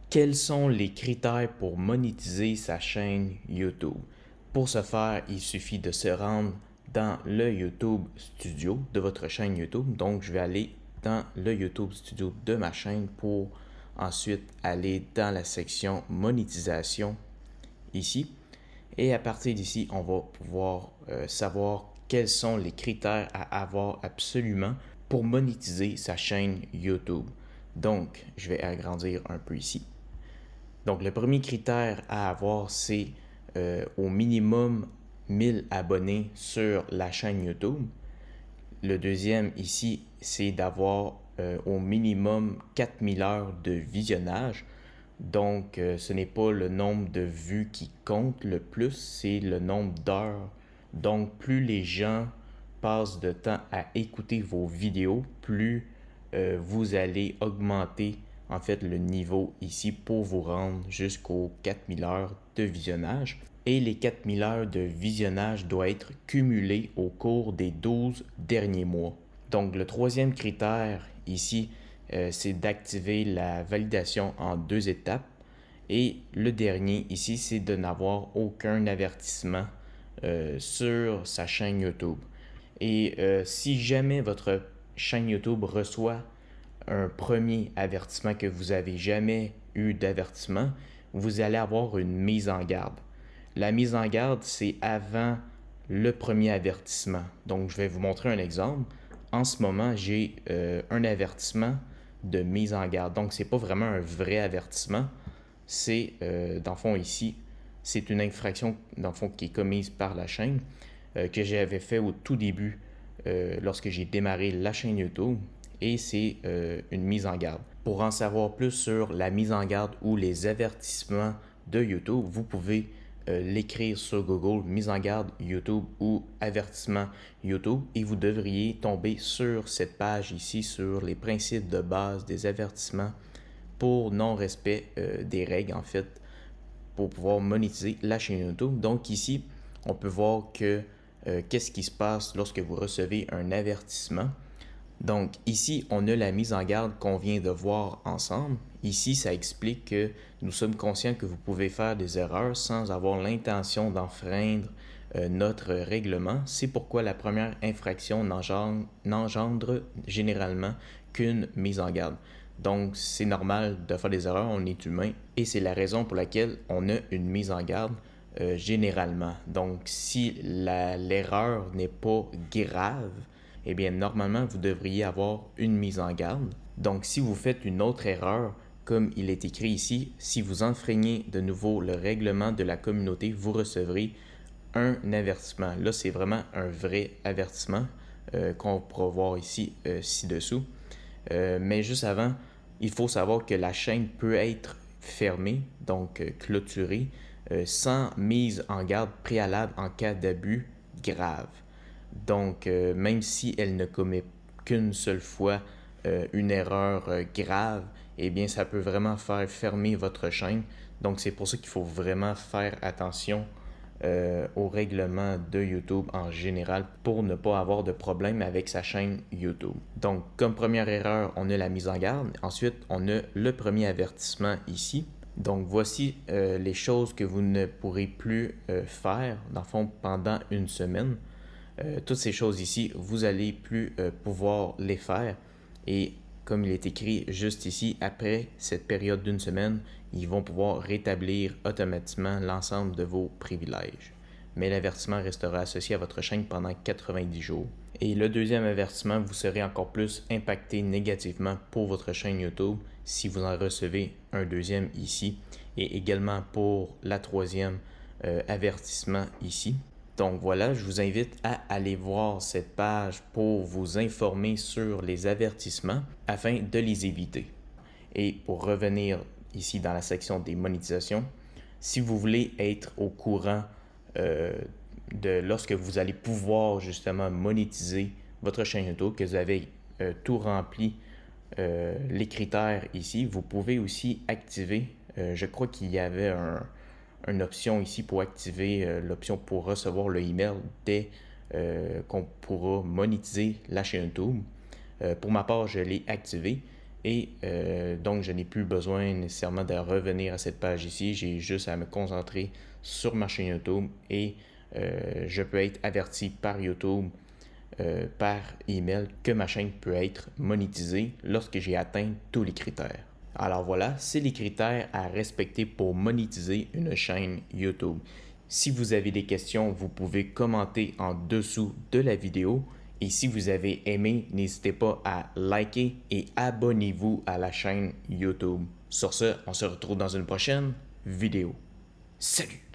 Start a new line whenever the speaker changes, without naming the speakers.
Quels sont les critères pour monétiser sa chaîne YouTube? Pour ce faire, il suffit de se rendre dans le YouTube Studio de votre chaîne YouTube. Donc, je vais aller dans le YouTube Studio de ma chaîne pour ensuite aller dans la section monétisation ici. Et à partir d'ici, on va pouvoir savoir quels sont les critères à avoir absolument pour monétiser sa chaîne YouTube. Donc, je vais agrandir un peu ici. Donc, le premier critère à avoir, c'est au minimum 1000 abonnés sur la chaîne YouTube. Le deuxième ici, c'est d'avoir au minimum 4000 heures de visionnage. Donc, ce n'est pas le nombre de vues qui compte le plus, c'est le nombre d'heures. Donc, plus les gens passent de temps à écouter vos vidéos, plus vous allez augmenter en fait le niveau ici pour vous rendre jusqu'aux 4000 heures de visionnage. Et les 4000 heures de visionnage doivent être cumulées au cours des 12 derniers mois. Donc, le troisième critère ici, c'est d'activer la validation en 2 étapes. Et le dernier ici, c'est de n'avoir aucun avertissement sur sa chaîne YouTube. Et si jamais votre chaîne YouTube reçoit un premier avertissement que vous n'avez jamais eu d'avertissement, vous allez avoir une mise en garde. La mise en garde, c'est avant le premier avertissement. Donc, je vais vous montrer un exemple. En ce moment, j'ai un avertissement de mise en garde. Donc, ce n'est pas vraiment un vrai avertissement. C'est, dans le fond, ici, c'est une infraction, dans le fond, qui est commise par la chaîne que j'avais fait au tout début lorsque j'ai démarré la chaîne YouTube. Et c'est une mise en garde. Pour en savoir plus sur la mise en garde ou les avertissements de YouTube, vous pouvez l'écrire sur Google, mise en garde YouTube ou avertissement YouTube, et vous devriez tomber sur cette page ici sur les principes de base des avertissements pour non-respect des règles en fait pour pouvoir monétiser la chaîne YouTube. Donc ici, on peut voir que qu'est-ce qui se passe lorsque vous recevez un avertissement. Donc ici, on a la mise en garde qu'on vient de voir ensemble. Ici, ça explique que nous sommes conscients que vous pouvez faire des erreurs sans avoir l'intention d'enfreindre notre règlement. C'est pourquoi la première infraction n'engendre généralement qu'une mise en garde. Donc, c'est normal de faire des erreurs, on est humain, et c'est la raison pour laquelle on a une mise en garde généralement. Donc, si l'erreur n'est pas grave, eh bien, normalement, vous devriez avoir une mise en garde. Donc, si vous faites une autre erreur, comme il est écrit ici, si vous enfreignez de nouveau le règlement de la communauté, vous recevrez un avertissement. Là, c'est vraiment un vrai avertissement qu'on pourra voir ici ci-dessous. Mais juste avant, il faut savoir que la chaîne peut être fermée, donc clôturée, sans mise en garde préalable en cas d'abus grave. Donc, même si elle ne commet qu'une seule fois une erreur grave, eh bien, ça peut vraiment faire fermer votre chaîne. Donc, c'est pour ça qu'il faut vraiment faire attention au règlement de YouTube en général pour ne pas avoir de problème avec sa chaîne YouTube. Donc, comme première erreur, on a la mise en garde. Ensuite, on a le premier avertissement ici. Donc, voici les choses que vous ne pourrez plus faire, dans le fond, pendant une semaine. Toutes ces choses ici, vous allez plus pouvoir les faire. Et comme il est écrit juste ici, après cette période d'une semaine, ils vont pouvoir rétablir automatiquement l'ensemble de vos privilèges. Mais l'avertissement restera associé à votre chaîne pendant 90 jours. Et le deuxième avertissement, vous serez encore plus impacté négativement pour votre chaîne YouTube si vous en recevez un deuxième ici. Et également pour la troisième avertissement ici. Donc voilà, je vous invite à aller voir cette page pour vous informer sur les avertissements afin de les éviter. Et pour revenir ici dans la section des monétisations, si vous voulez être au courant de lorsque vous allez pouvoir justement monétiser votre chaîne YouTube, que vous avez tout rempli les critères ici, vous pouvez aussi activer, je crois qu'il y avait une option ici pour activer l'option pour recevoir le email dès qu'on pourra monétiser la chaîne YouTube. Pour ma part, je l'ai activé Et donc, je n'ai plus besoin nécessairement de revenir à cette page ici. J'ai juste à me concentrer sur ma chaîne YouTube et je peux être averti par YouTube, par email, que ma chaîne peut être monétisée lorsque j'ai atteint tous les critères. Alors voilà, c'est les critères à respecter pour monétiser une chaîne YouTube. Si vous avez des questions, vous pouvez commenter en dessous de la vidéo. Et si vous avez aimé, n'hésitez pas à liker et abonnez-vous à la chaîne YouTube. Sur ce, on se retrouve dans une prochaine vidéo. Salut!